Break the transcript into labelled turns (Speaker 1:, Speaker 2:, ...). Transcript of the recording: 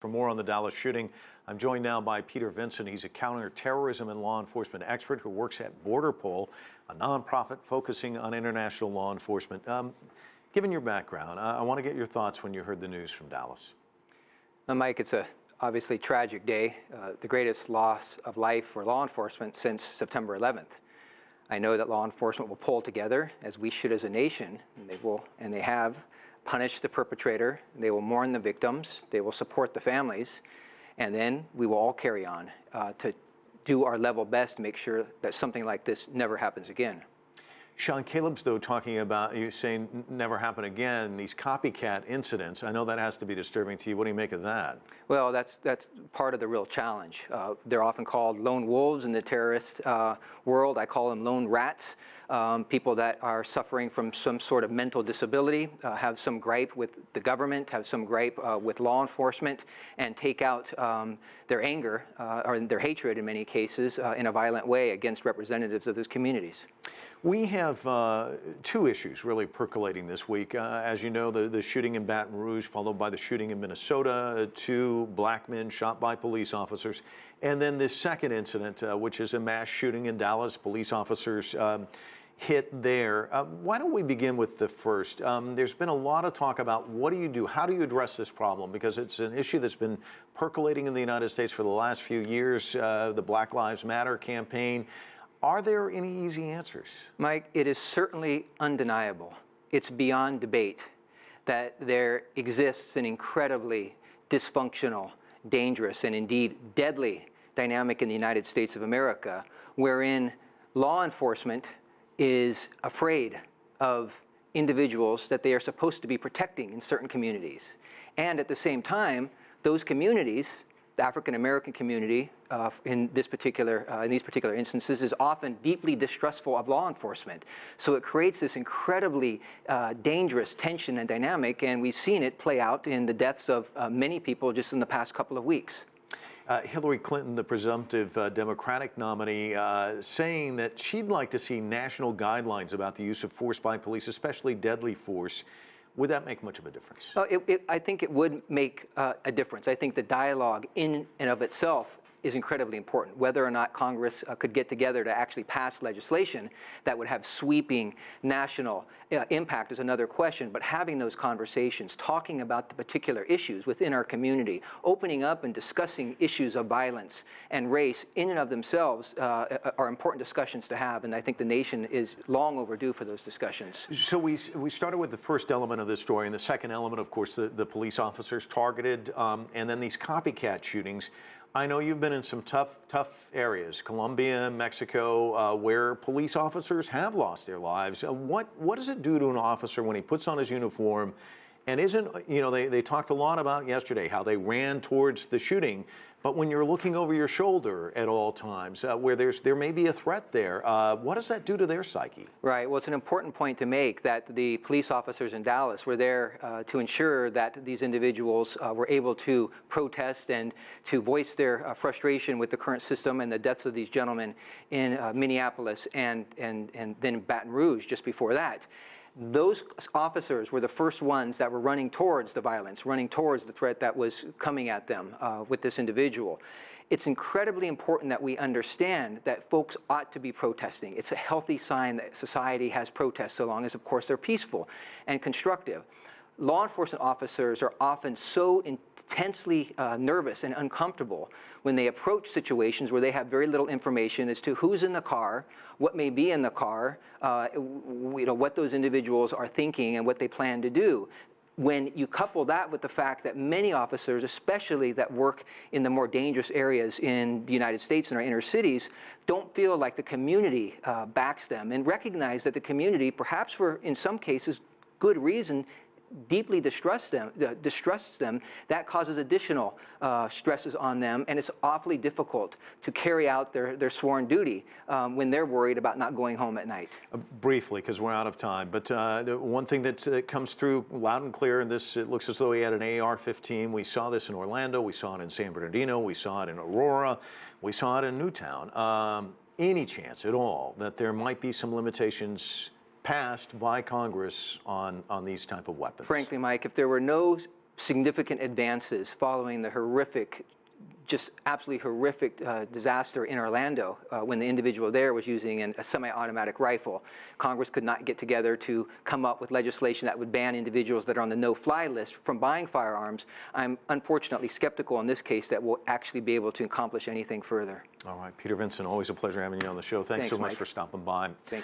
Speaker 1: For more on the Dallas shooting, I'm joined now by Peter Vincent. He's a counterterrorism and law enforcement expert who works at BORDERPOL, a nonprofit focusing on international law enforcement. Given your background, I want to get your thoughts when you heard the news from Dallas.
Speaker 2: Mike, it's a obviously tragic day, the greatest loss of life for law enforcement since September 11th. I know that law enforcement will pull together, as we should as a nation, and they have punished the perpetrator. They will mourn the victims, they will support the families, and then we will all carry on to do our level best to make sure that something like this never happens again.
Speaker 1: Sean, Caleb's, though, talking about, you saying never happen again, these copycat incidents. I know that has to be disturbing to you. What do you make of that?
Speaker 2: Well, that's part of the real challenge. They're often called lone wolves in the terrorist world. I call them lone rats. People that are suffering from some sort of mental disability, have some gripe with the government, have some gripe with law enforcement, and take out their anger or their hatred in many cases in a violent way against representatives of those communities.
Speaker 1: We have two issues really percolating this week. As you know, the shooting in Baton Rouge, followed by the shooting in Minnesota, 2 black men shot by police officers. And then this second incident, which is a mass shooting in Dallas, police officers hit there. Why don't we begin with the first? There's been a lot of talk about what do you do? How do you address this problem? Because it's an issue that's been percolating in the United States for the last few years, the Black Lives Matter campaign. Are there any easy answers?
Speaker 2: Mike, it is certainly undeniable. It's beyond debate that there exists an incredibly dysfunctional, dangerous, and indeed deadly dynamic in the United States of America, wherein law enforcement is afraid of individuals that they are supposed to be protecting in certain communities. And at the same time, those communities, the African American community in these particular instances, is often deeply distrustful of law enforcement. So it creates this incredibly dangerous tension and dynamic, and we've seen it play out in the deaths of many people just in the past couple of weeks.
Speaker 1: Hillary Clinton, the presumptive Democratic nominee, saying that she'd like to see national guidelines about the use of force by police, especially deadly force. Would that make much of a difference?
Speaker 2: I think it would make a difference. I think the dialogue in and of itself is incredibly important. Whether or not Congress could get together to actually pass legislation that would have sweeping national impact is another question, but having those conversations, talking about the particular issues within our community, opening up and discussing issues of violence and race in and of themselves are important discussions to have, and I think the nation is long overdue for those discussions.
Speaker 1: So we started with the first element of this story, and the second element, of course, the police officers targeted, and then these copycat shootings. I know you've been in some tough areas, Colombia, Mexico, where police officers have lost their lives. What does it do to an officer when he puts on his uniform and isn't, you know, they talked a lot about yesterday how they ran towards the shooting, but when you're looking over your shoulder at all times, where there may be a threat there, what does that do to their psyche?
Speaker 2: Right. Well, it's an important point to make that the police officers in Dallas were there to ensure that these individuals were able to protest and to voice their frustration with the current system and the deaths of these gentlemen in Minneapolis and then Baton Rouge just before that. Those officers were the first ones that were running towards the violence, running towards the threat that was coming at them with this individual. It's incredibly important that we understand that folks ought to be protesting. It's a healthy sign that society has protests, so long as, of course, they're peaceful and constructive. Law enforcement officers are often so intensely nervous and uncomfortable when they approach situations where they have very little information as to who's in the car, what may be in the car, what those individuals are thinking and what they plan to do. When you couple that with the fact that many officers, especially that work in the more dangerous areas in the United States and our inner cities, don't feel like the community backs them and recognize that the community, perhaps for, in some cases, good reason, deeply distrusts them, that causes additional stresses on them, and it's awfully difficult to carry out their sworn duty when they're worried about not going home at night.
Speaker 1: Briefly, because we're out of time, but the one thing that comes through loud and clear in this, it looks as though he had an AR-15. We saw this in Orlando, we saw it in San Bernardino, we saw it in Aurora, we saw it in Newtown. Any chance at all that there might be some limitations passed by Congress on these type of weapons?
Speaker 2: Frankly, Mike, if there were no significant advances following the horrific, just absolutely horrific disaster in Orlando when the individual there was using a semi-automatic rifle. Congress could not get together to come up with legislation that would ban individuals that are on the no-fly list from buying firearms. I'm unfortunately skeptical in this case that we'll actually be able to accomplish anything further.
Speaker 1: All right, Peter Vincent, always a pleasure having you on the show. Thanks so much
Speaker 2: Mike.
Speaker 1: for stopping by.
Speaker 2: Thank you.